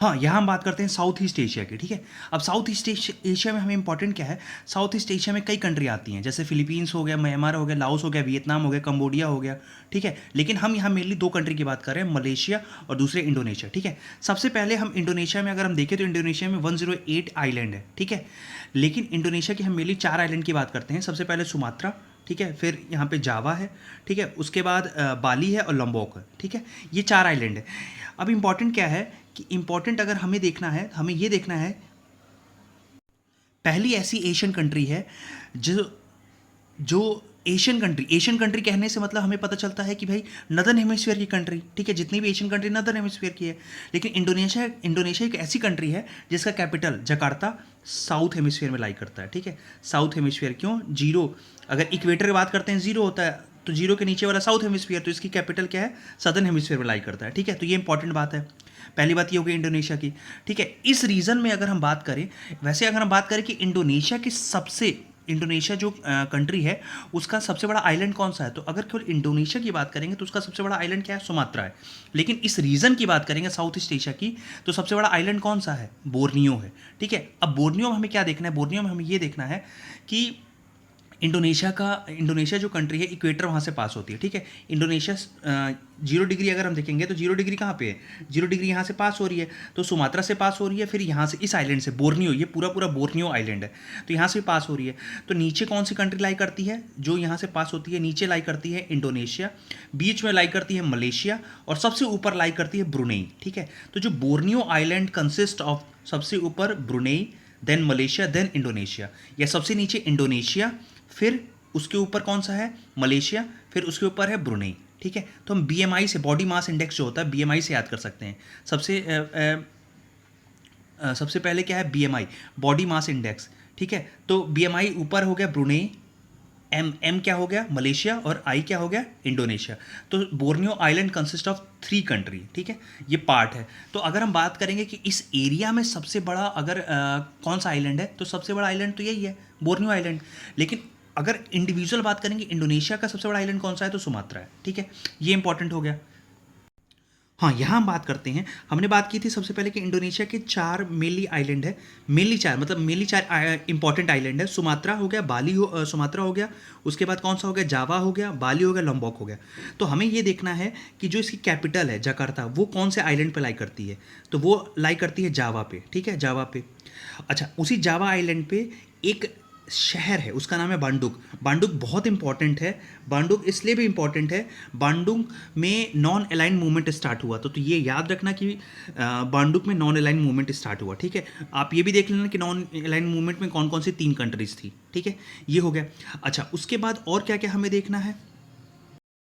हाँ, यहाँ हम बात करते हैं साउथ ईस्ट एशिया की, ठीक है। अब साउथ ईस्ट एशिया में हमें इंपॉर्टेंट क्या है, साउथ ईस्ट एशिया में कई कंट्री आती हैं, जैसे फिलीपींस हो गया, म्यांमार हो गया, लाओस हो गया, वियतनाम हो गया, कंबोडिया हो गया, ठीक है। लेकिन हम यहाँ मेनली दो कंट्री की बात कर रहे हैं, मलेशिया और दूसरे इंडोनेशिया, ठीक है। सबसे पहले हम इंडोनेशिया में अगर हम देखें तो इंडोनेशिया में 108 आइलैंड है, ठीक है। लेकिन इंडोनेशिया की हम मेनली 4 आइलैंड की बात करते हैं। सबसे पहले सुमात्रा, ठीक है, फिर यहाँ पे जावा है, ठीक है, उसके बाद बाली है और लॉम्बोक है, ठीक है। ये 4 आइलैंड है। अब इम्पॉर्टेंट क्या है कि इम्पॉर्टेंट अगर हमें देखना है, हमें ये देखना है, पहली ऐसी एशियन कंट्री है जो जो एशियन कंट्री कहने से मतलब हमें पता चलता है कि भाई नदर्न हेमिस्फीयर की कंट्री, ठीक है। जितनी भी एशियन कंट्री नदर्न हेमिस्फीयर की है। लेकिन इंडोनेशिया एक ऐसी कंट्री है जिसका कैपिटल जकार्ता साउथ हेमिस्फीयर में लाई करता है, ठीक है। साउथ हेमिस्फीयर क्यों, जीरो, अगर इक्वेटर की बात करते हैं जीरो होता है, तो जीरो के नीचे वाला साउथ हेमिस्फीयर, तो इसकी कैपिटल क्या है, सदर्न हेमिस्फीयर में लाई करता है, ठीक है। तो ये इंपॉर्टेंट बात है। पहली बात ये हो गई इंडोनेशिया की, ठीक है। इस रीजन में अगर हम बात करें, वैसे अगर हम बात करें कि इंडोनेशिया जो कंट्री है उसका सबसे बड़ा आइलैंड कौन सा है, तो अगर केवल इंडोनेशिया की बात करेंगे तो उसका सबसे बड़ा आइलैंड क्या है, सुमात्रा है। लेकिन इस रीजन की बात करेंगे साउथ ईस्ट एशिया की, तो सबसे बड़ा आइलैंड कौन सा है, बोर्नियो है, ठीक है। अब बोर्नियो में हमें क्या देखना है, बोर्नियो में हमें ये देखना है कि इंडोनेशिया जो कंट्री है इक्वेटर वहाँ से पास होती है, ठीक है। इंडोनेशिया 0 डिग्री अगर हम देखेंगे तो 0 डिग्री कहाँ पे है, 0 डिग्री यहाँ से पास हो रही है, तो सुमात्रा से पास हो रही है, फिर यहाँ से इस आइलैंड से बोर्नियो, ये पूरा पूरा बोर्नियो आइलैंड है, तो यहाँ से पास हो रही है। तो नीचे कौन सी कंट्री लाई करती है, जो यहाँ से पास होती है नीचे लाई करती है इंडोनेशिया, बीच में लाई करती है मलेशिया, और सबसे ऊपर लाई करती है ब्रुनेई, ठीक है। तो जो बोर्नियो आइलैंड कंसिस्ट ऑफ सबसे ऊपर Brunei, then Malaysia, then Indonesia, या सबसे नीचे इंडोनेशिया, फिर उसके ऊपर कौन सा है, मलेशिया, फिर उसके ऊपर है ब्रुनेई, ठीक है। तो हम बीएमआई से, बॉडी मास इंडेक्स जो होता है, बीएमआई से याद कर सकते हैं। सबसे पहले क्या है, बीएमआई, बॉडी मास इंडेक्स, ठीक है। तो बीएमआई ऊपर हो गया ब्रुनेई, एम क्या हो गया, मलेशिया, और आई क्या हो गया, इंडोनेशिया। तो Borneo island consist of 3 country, ठीक है, ये पार्ट है। तो अगर हम बात करेंगे कि इस एरिया में सबसे बड़ा अगर कौन सा आइलैंड है, तो सबसे बड़ा आइलैंड तो यही है, बोर्नियो आइलैंड। लेकिन अगर इंडिविजुअल बात करेंगे इंडोनेशिया का सबसे बड़ा आइलैंड कौन सा है, तो सुमात्रा है, ठीक है। ये इंपॉर्टेंट हो गया। हाँ, यहाँ हम बात करते हैं, हमने बात की थी सबसे पहले कि इंडोनेशिया के 4 मेनली आइलैंड है, मेनली 4 मतलब मेनली 4 इंपॉर्टेंट आइलैंड है। सुमात्रा हो गया, सुमात्रा हो गया, उसके बाद कौन सा हो गया, जावा हो गया, बाली हो गया, लॉम्बॉक हो गया। तो हमें ये देखना है कि जो इसकी कैपिटल है जकार्ता, वो कौन से आइलैंड पे लाई करती है, तो वो लाई करती है जावा पे, ठीक है, जावा पे। अच्छा, उसी जावा आइलैंड पे एक शहर है, उसका नाम है बांडुक। बांडुक बहुत इंपॉर्टेंट है। बांडुक इसलिए भी इंपॉर्टेंट है, बांडुक में नॉन अलाइन मूवमेंट स्टार्ट हुआ, तो ये याद रखना कि बांडुक में नॉन अलाइन मूवमेंट स्टार्ट हुआ, ठीक है। आप ये भी देख लेना कि नॉन अलाइन मूवमेंट में कौन कौन सी 3 कंट्रीज थी, ठीक है, ये हो गया। अच्छा, उसके बाद और क्या क्या हमें देखना है,